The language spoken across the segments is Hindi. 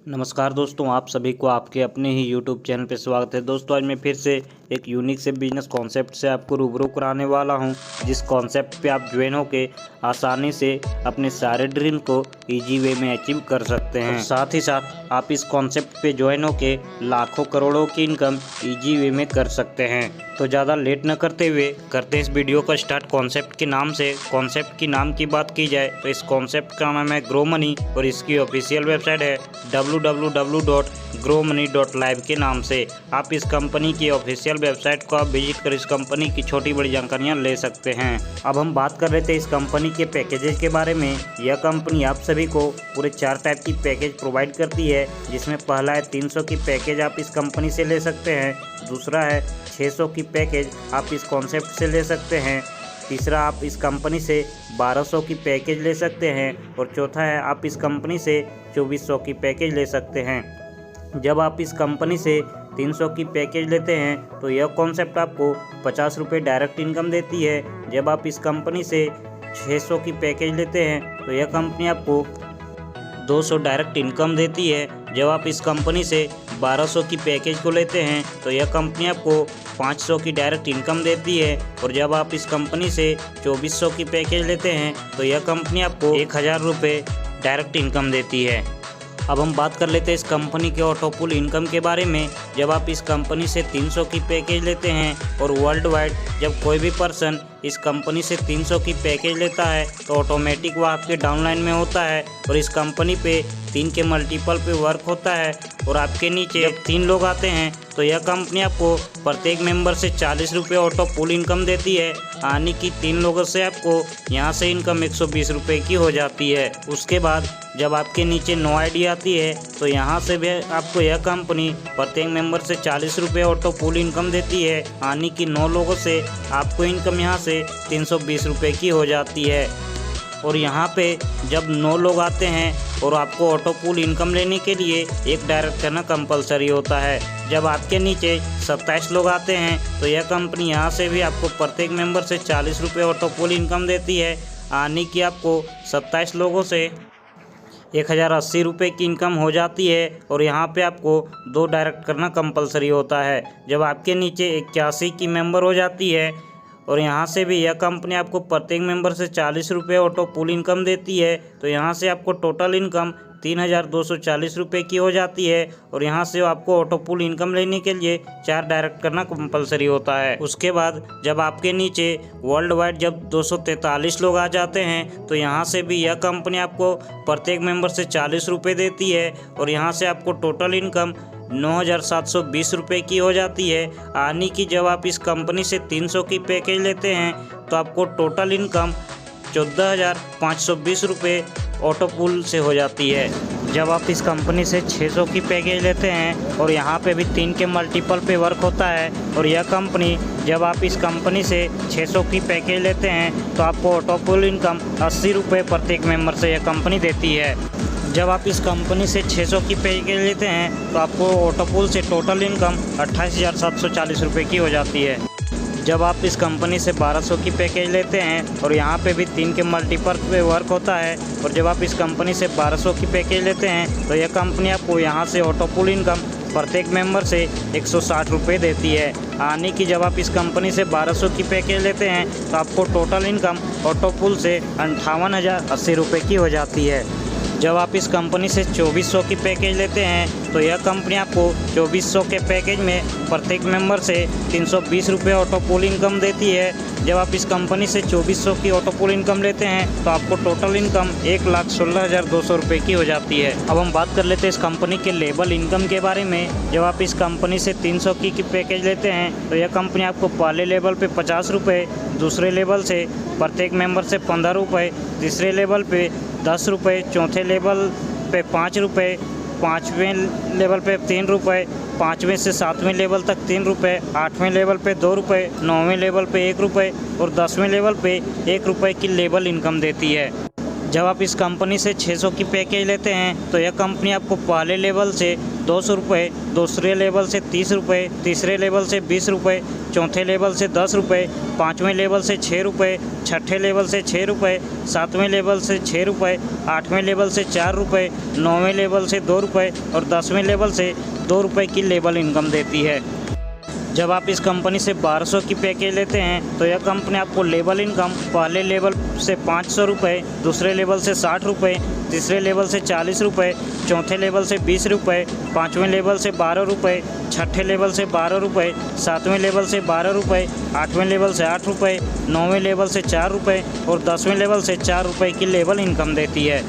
नमस्कार दोस्तों, आप सभी को आपके अपने ही YouTube चैनल पे स्वागत है। दोस्तों आज मैं फिर से एक यूनिक से बिजनेस कॉन्सेप्ट से आपको रूबरू कराने वाला हूं, जिस कॉन्सेप्ट पे आप ज्वाइन होके आसानी से अपने सारे ड्रीम को इजी वे में अचीव कर सकते हैं। साथ ही साथ आप इस कॉन्सेप्ट पे ज्वाइन होके लाखों करोड़ों की इनकम इजी वे में कर सकते हैं। तो ज़्यादा लेट न करते हुए करते हैं इस वीडियो का स्टार्ट। कॉन्सेप्ट के नाम से कॉन्सेप्ट की नाम की बात की जाए तो इस कॉन्सेप्ट का नाम है ग्रो मनी और इसकी ऑफिशियल वेबसाइट है www.growmoney.live के नाम से। आप इस कंपनी की ऑफिशियल वेबसाइट को आप विजिट कर इस कंपनी की छोटी बड़ी जानकारियां ले सकते हैं। अब हम बात कर रहे थे इस कंपनी के पैकेजेस के बारे में। यह कंपनी आप सभी को पूरे 4 टाइप की पैकेज प्रोवाइड करती है, जिसमें पहला है 300 की पैकेज आप इस कंपनी से ले सकते हैं। दूसरा है 600 की पैकेज आप इस कॉन्सेप्ट से ले सकते हैं। तीसरा आप इस कंपनी से 1200 की पैकेज ले सकते हैं और चौथा है आप इस कंपनी से 2400 की पैकेज ले सकते हैं। जब आप इस कंपनी से 300 की पैकेज लेते हैं तो यह कॉन्सेप्ट आपको 50 रुपये डायरेक्ट इनकम देती है। जब आप इस कंपनी से 600 की पैकेज लेते हैं तो यह कंपनी आपको 200 डायरेक्ट इनकम देती है। जब आप इस कंपनी से 1200 की पैकेज को लेते हैं तो यह कंपनी आपको 500 की डायरेक्ट इनकम देती है। और जब आप इस कंपनी से 2400 की पैकेज लेते हैं तो यह कंपनी आपको 1000 रुपये डायरेक्ट इनकम देती है। अब हम बात कर लेते हैं इस कंपनी के ऑटो पुल इनकम के बारे में। जब आप इस कंपनी से 300 की पैकेज लेते हैं और वर्ल्ड वाइड जब कोई भी पर्सन इस कंपनी से 300 की पैकेज लेता है तो ऑटोमेटिक वह आपके डाउनलाइन में होता है और इस कंपनी पे 3 के मल्टीपल पे वर्क होता है। और आपके नीचे जब 3 लोग आते हैं तो यह कंपनी आपको प्रत्येक मेंबर से 40 रुपये ऑटो पुल इनकम देती है, यानी कि 3 लोगों से आपको यहाँ से इनकम 120 रुपये की हो जाती है। उसके बाद जब आपके नीचे नो आईडी आती है तो यहाँ से भी आपको यह कंपनी प्रत्येक मेंबर से 40 रुपये ऑटो पुल इनकम देती है, यानी कि 9 लोगों से आपको इनकम यहाँ से 320 रुपये की हो जाती है। और यहाँ पे जब 9 लोग आते हैं और आपको ऑटो पुल इनकम लेने के लिए एक डायरेक्ट करना कंपलसरी होता है। जब आपके नीचे 27 लोग आते हैं तो यह कंपनी यहाँ से भी आपको प्रत्येक मेंबर से 40 रुपये ऑटो पुल इनकम देती है, यानी कि आपको 27 लोगों से 1080 रुपये की इनकम हो जाती है। और यहाँ पे आपको 2 डायरेक्ट करना कंपलसरी होता है। जब आपके नीचे 81 की मेंबर हो जाती है और यहाँ से भी यह कंपनी आपको प्रत्येक मेंबर से 40 रुपये ऑटो पुल इनकम देती है, तो यहाँ से आपको टोटल इनकम 3240 रुपये की हो जाती है। और यहाँ से आपको ऑटो पुल इनकम लेने के लिए 4 डायरेक्ट करना कंपलसरी होता है। उसके बाद जब आपके नीचे वर्ल्ड वाइड जब 243 लोग आ जाते हैं तो यहाँ से भी यह कंपनी आपको प्रत्येक मेंबर से 40 रुपये देती है और यहाँ से आपको टोटल इनकम 9720 रुपये की हो जाती है, यानी कि जब आप इस कंपनी से 300 की पैकेज लेते हैं तो आपको टोटल इनकम 14520 रुपये ऑटो पुल से हो जाती है। जब आप इस कंपनी से 600 की पैकेज लेते हैं और यहाँ पे भी 3 के मल्टीपल पे वर्क होता है और यह कंपनी जब आप इस कंपनी से 600 की पैकेज लेते हैं तो आपको ऑटो पुल इनकम 80 रुपये प्रत्येक मेंबर से यह कंपनी देती है। जब आप इस कंपनी से 600 की पैकेज लेते हैं तो आपको ऑटो पुल से टोटल इनकम 28,740 रुपये की हो जाती है। जब आप इस कंपनी से 1200 की पैकेज लेते हैं और यहाँ पे भी 3 के मल्टीपल पे वर्क होता है और जब आप इस कंपनी से 1200 की पैकेज लेते हैं तो यह कंपनी आपको यहाँ से ऑटो पुल इनकम प्रत्येक मेंबर से 160 रुपये देती है, यानी कि जब आप इस कंपनी से 1200 की पैकेज लेते हैं तो आपको टोटल इनकम ऑटो पुल से 58,080 रुपये की हो जाती है। जब आप इस कंपनी से 2400 की पैकेज लेते हैं तो यह कंपनी आपको 2400 के पैकेज में प्रत्येक मेंबर से 320 रुपये ऑटो पुल इनकम देती है। जब आप इस कंपनी से 2400 की ऑटो पुल इनकम लेते हैं तो आपको टोटल इनकम 1,16,200 रुपये की हो जाती है। अब हम बात कर लेते हैं इस कंपनी के लेवल इनकम के बारे में। जब आप इस कंपनी से 300 की पैकेज लेते हैं तो यह कंपनी आपको पहले लेवल पे 50 रुपये, दूसरे लेवल से प्रत्येक मेंबर से 15 रुपये, तीसरे लेवल पे 10 रुपये, चौथे लेवल पे 5 रुपये, 5वें लेवल पे 3 रुपये, 5वें से 7वें लेवल तक 3 रुपये, 8वें लेवल पे 2 रुपये, 9वें लेवल पे 1 रुपये और 10वें लेवल पे 1 रुपये की लेवल इनकम देती है। जब आप इस कंपनी से 600 की पैकेज लेते हैं तो यह कंपनी आपको पहले लेवल से 200 रुपये, दूसरे लेवल से 30 रुपये, तीसरे लेवल से 20 रुपये, चौथे लेवल से 10 रुपये, पाँचवें लेवल से 6 रुपये, छठे लेवल से 6 रुपये, सातवें लेवल से 6 रुपये, आठवें लेवल से 4 रुपये, नौवें लेवल से 2 रुपये और 10वें लेवल से 2 रुपये की लेवल इनकम देती है। जब आप इस कंपनी से 1200 की पैकेज लेते हैं तो यह कंपनी आपको लेवल इनकम पहले लेवल से 500 रुपये, दूसरे लेवल से 60 रुपये, तीसरे लेवल से 40 रुपये, चौथे लेवल से 20 रुपये, पाँचवें लेवल से 12 रुपये, छठे लेवल से 12 रुपये, सातवें लेवल से 12 रुपये, आठवें लेवल से 8 रुपये, नौवें लेवल से 4 रुपये और 10वें लेवल से 4 रुपये की लेवल इनकम देती है।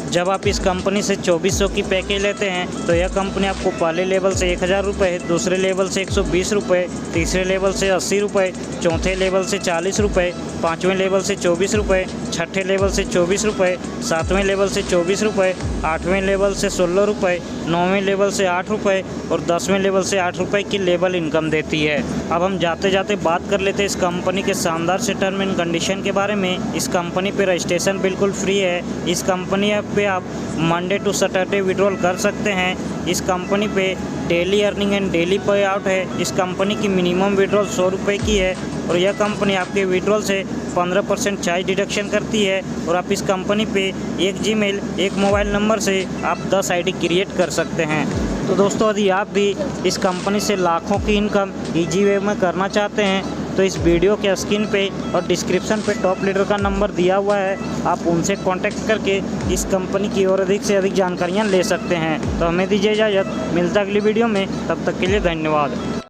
जब आप इस कंपनी से 2400 की पैकेज लेते हैं तो यह कंपनी आपको पहले लेवल से 1000 रुपये, दूसरे लेवल से 120 रुपये, तीसरे लेवल से 80 रुपये, चौथे लेवल से 40 रुपये, पाँचवें लेवल से 24 रुपये, छठे लेवल से 24 रुपये, सातवें लेवल से 24 रुपये, आठवें लेवल से 16 रुपये, नौवें लेवल से 8 रुपये और 10वें लेवल से 8 रुपये की लेवल इनकम देती है। अब हम जाते जाते बात कर लेते हैं इस कंपनी के शानदार से टर्म एंड कंडीशन के बारे में। इस कंपनी पे रजिस्ट्रेशन बिल्कुल फ्री है। इस कंपनी पे आप मंडे टू सैटरडे विड्रॉल कर सकते हैं। इस कंपनी पे डेली अर्निंग एंड डेली पे आउट है। इस कंपनी की मिनिमम विड्रॉल 100 रुपये की है और यह कंपनी आपके विड्रॉल से 15% चार्ज डिडक्शन करती है और आप इस कंपनी पे एक जीमेल, एक मोबाइल नंबर से आप 10 आईडी क्रिएट कर सकते हैं। तो दोस्तों, यदि आप भी इस कंपनी से लाखों की इनकम ईजी वे में करना चाहते हैं तो इस वीडियो के स्क्रीन पे और डिस्क्रिप्शन पे टॉप लीडर का नंबर दिया हुआ है, आप उनसे कांटेक्ट करके इस कंपनी की और अधिक से अधिक जानकारियाँ ले सकते हैं। तो हमें दीजिए इजाज़त, मिलता अगली वीडियो में, तब तक के लिए धन्यवाद।